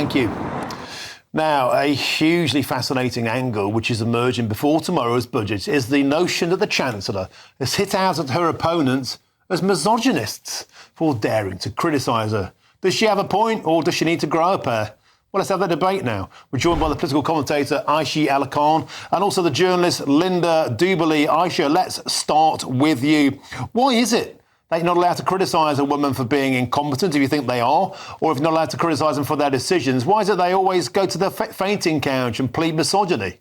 Thank you. Now, a hugely fascinating angle which is emerging before tomorrow's budget is the notion that the Chancellor has hit out at her opponents as misogynists for daring to criticise her. Does she have a point, or does she need to grow a pair? Well, let's have that debate now. We're joined by the political commentator Aisha Alakhan and also the journalist Linda Duberley. Aisha, let's start with you. Why is it that you're not allowed to criticise a woman for being incompetent if you think they are, or if you're not allowed to criticise them for their decisions? Why is it they always go to the fainting couch and plead misogyny?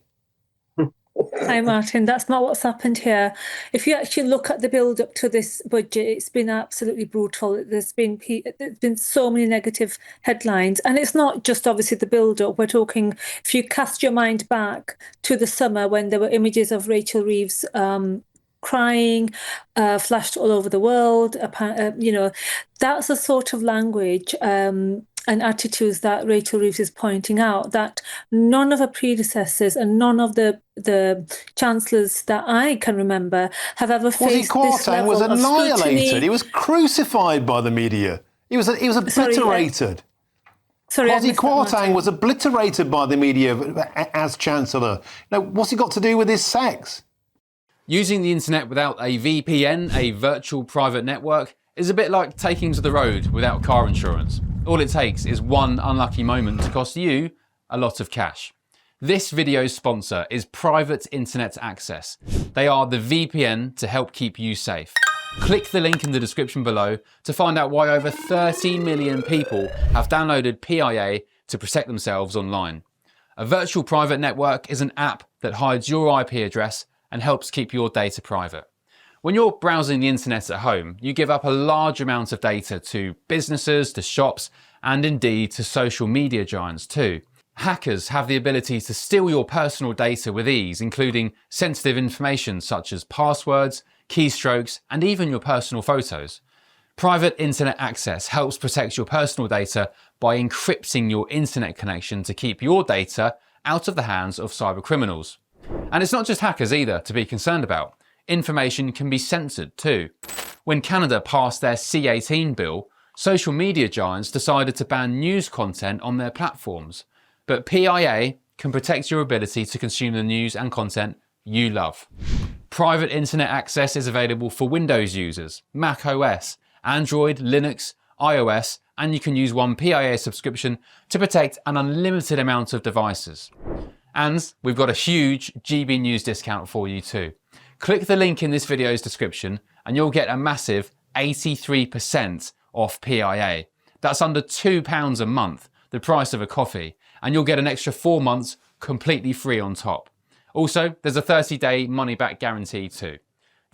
Hi, Martin. That's not what's happened here. If you actually look at the build-up to this budget, it's been absolutely brutal. There's been so many negative headlines. And it's not just, obviously, the build-up. We're talking, if you cast your mind back to the summer when there were images of Rachel Reeves crying, flashed all over the world, that's the sort of language and attitudes that Rachel Reeves is pointing out, that none of her predecessors and none of the chancellors that I can remember have ever faced this level was annihilated. Of scrutiny. He was crucified by the media. He was obliterated. Kwasi Kwarteng was obliterated by the media as Chancellor. Now, what's he got to do with his sex? Using the internet without a VPN, a virtual private network, is a bit like taking to the road without car insurance. All it takes is one unlucky moment to cost you a lot of cash. This video's sponsor is Private Internet Access. They are the VPN to help keep you safe. Click the link in the description below to find out why over 30 million people have downloaded PIA to protect themselves online. A virtual private network is an app that hides your IP address and helps keep your data private. When you're browsing the internet at home, you give up a large amount of data to businesses, to shops, and indeed to social media giants too. Hackers have the ability to steal your personal data with ease, including sensitive information such as passwords, keystrokes, and even your personal photos. Private Internet Access helps protect your personal data by encrypting your internet connection to keep your data out of the hands of cybercriminals. And it's not just hackers either to be concerned about. Information can be censored too. When Canada passed their C-18 bill, social media giants decided to ban news content on their platforms. But PIA can protect your ability to consume the news and content you love. Private Internet Access is available for Windows users, Mac OS, Android, Linux, iOS, and you can use one PIA subscription to protect an unlimited amount of devices. And we've got a huge GB News discount for you too. Click the link in this video's description and you'll get a massive 83% off PIA. That's under £2 a month, the price of a coffee, and you'll get an extra 4 months completely free on top. Also, there's a 30-day money-back guarantee too.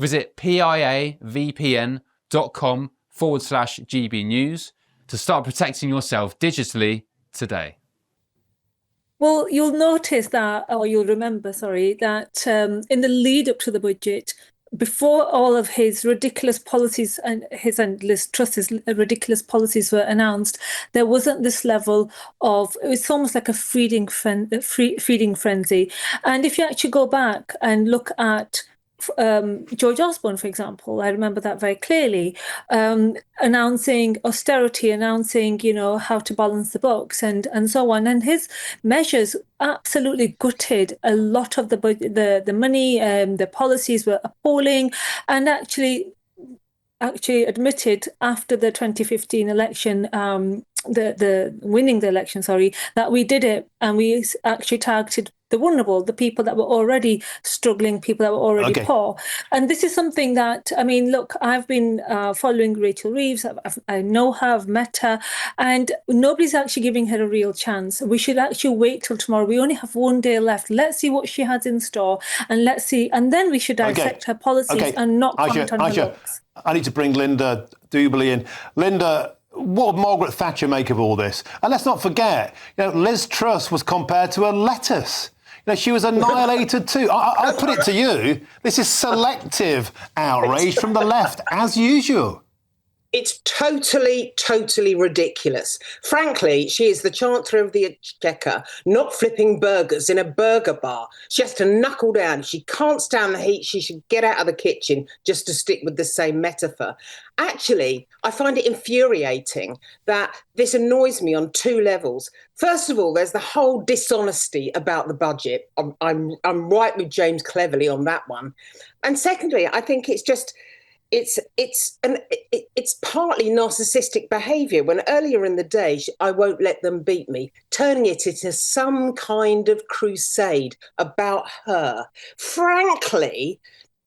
Visit piavpn.com/GB News to start protecting yourself digitally today. Well, you'll notice that, or you'll remember, that in the lead up to the budget, before all of his ridiculous policies and his and Liz Truss's ridiculous policies were announced, there wasn't this level of, it's almost like a feeding frenzy. And if you actually go back and look at George Osborne, for example, I remember that very clearly, announcing austerity, announcing, how to balance the books and so on. And his measures absolutely gutted a lot of the money, the policies were appalling, and actually admitted after the 2015 election, the winning the election, that we did it, and we actually targeted the vulnerable, the people that were already struggling, people that were already poor. And this is something that, look, I've been following Rachel Reeves. I know her, I've met her, and nobody's actually giving her a real chance. We should actually wait till tomorrow. We only have 1 day left. Let's see what she has in store, and let's see. And then we should dissect her policies and not comment on her looks. I need to bring Linda Duberley in. Linda, what would Margaret Thatcher make of all this? And let's not forget, Liz Truss was compared to a lettuce. She was annihilated too. I put it to you, this is selective outrage from the left, as usual. It's totally, totally ridiculous. Frankly, she is the Chancellor of the Exchequer, not flipping burgers in a burger bar. She has to knuckle down. If she can't stand the heat, she should get out of the kitchen, just to stick with the same metaphor. Actually, I find it infuriating that this annoys me on two levels. First of all, there's the whole dishonesty about the budget. I'm right with James Cleverly on that one. And secondly, I think it's just... It's partly narcissistic behaviour when earlier in the day, I won't let them beat me, turning it into some kind of crusade about her. Frankly,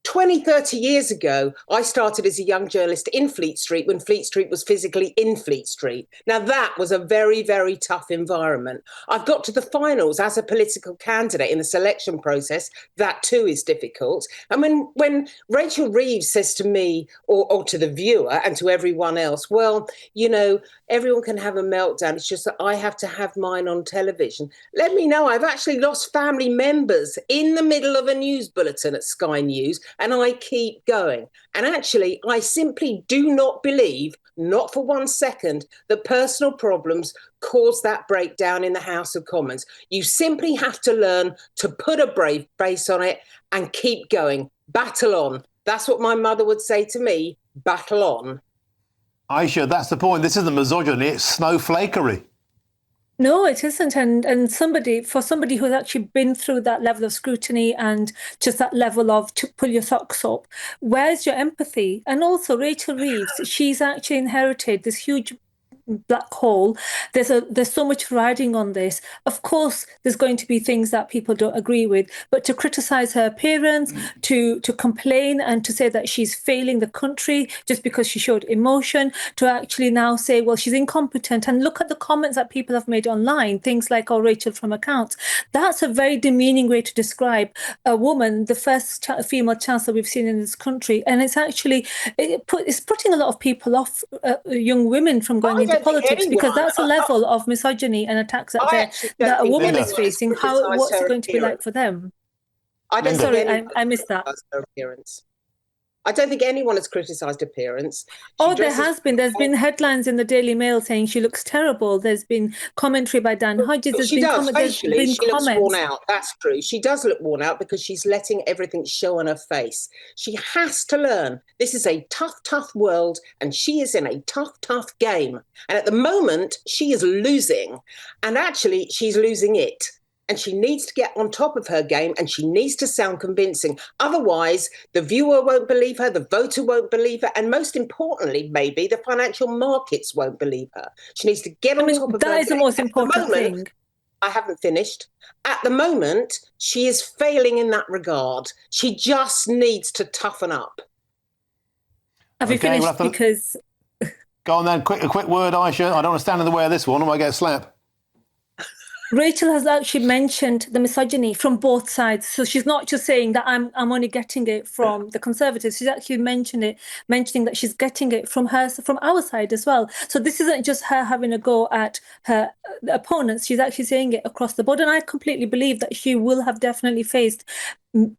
20, 30 years ago, I started as a young journalist in Fleet Street when Fleet Street was physically in Fleet Street. Now, that was a very, very tough environment. I've got to the finals as a political candidate in the selection process. That too is difficult. And when Rachel Reeves says to me or to the viewer and to everyone else, well, you know, everyone can have a meltdown. It's just that I have to have mine on television. Let me know. I've actually lost family members in the middle of a news bulletin at Sky News. And I keep going. And actually, I simply do not believe, not for 1 second, that personal problems cause that breakdown in the House of Commons. You simply have to learn to put a brave face on it and keep going. Battle on. That's what my mother would say to me. Battle on. Aisha, that's the point. This isn't misogyny, it's snowflakery. No, it isn't. And somebody who's actually been through that level of scrutiny and just that level of to pull your socks up, where's your empathy? And also Rachel Reeves, she's actually inherited this huge black hole. There's so much riding on this. Of course, there's going to be things that people don't agree with, but to criticize her appearance, to complain and to say that she's failing the country just because she showed emotion, to actually now say, well, she's incompetent, and look at the comments that people have made online, things like, oh, Rachel from accounts. That's a very demeaning way to describe a woman, the first female chancellor we've seen in this country, and it's actually it's putting a lot of people off, young women from going into politics, because that's a level of misogyny and attacks that a woman is facing. What's it going to be like for them? I missed that. I don't think anyone has criticised appearance. There's been headlines in the Daily Mail saying she looks terrible. There's been commentary by Dan Hodges. She looks worn out. That's true. She does look worn out because she's letting everything show on her face. She has to learn. This is a tough, tough world, and she is in a tough, tough game. And at the moment, she is losing. And actually, she's losing it. And she needs to get on top of her game, and she needs to sound convincing. Otherwise, the viewer won't believe her, the voter won't believe her, and most importantly, maybe the financial markets won't believe her. She needs to get on top of her game. That is the most important thing. I haven't finished. At the moment, she is failing in that regard. She just needs to toughen up. Have you finished? Because... Go on then, a quick word, Aisha. I don't want to stand in the way of this one, or I get a slap. Rachel has actually mentioned the misogyny from both sides. So she's not just saying that I'm only getting it from the Conservatives. She's actually mentioning that she's getting it from our side as well. So this isn't just her having a go at her opponents. She's actually saying it across the board. And I completely believe that she will have definitely faced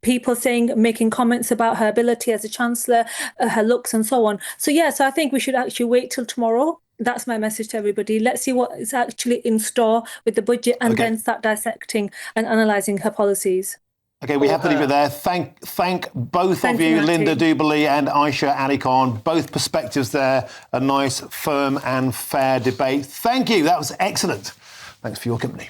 people making comments about her ability as a chancellor, her looks and so on. So I think we should actually wait till tomorrow. That's my message to everybody. Let's see what is actually in store with the budget, and then start dissecting and analysing her policies. Okay, we have to leave it there. Thank both of you, Linda Duberley and Aisha Ali Khan. Both perspectives there. A nice, firm and fair debate. Thank you. That was excellent. Thanks for your company.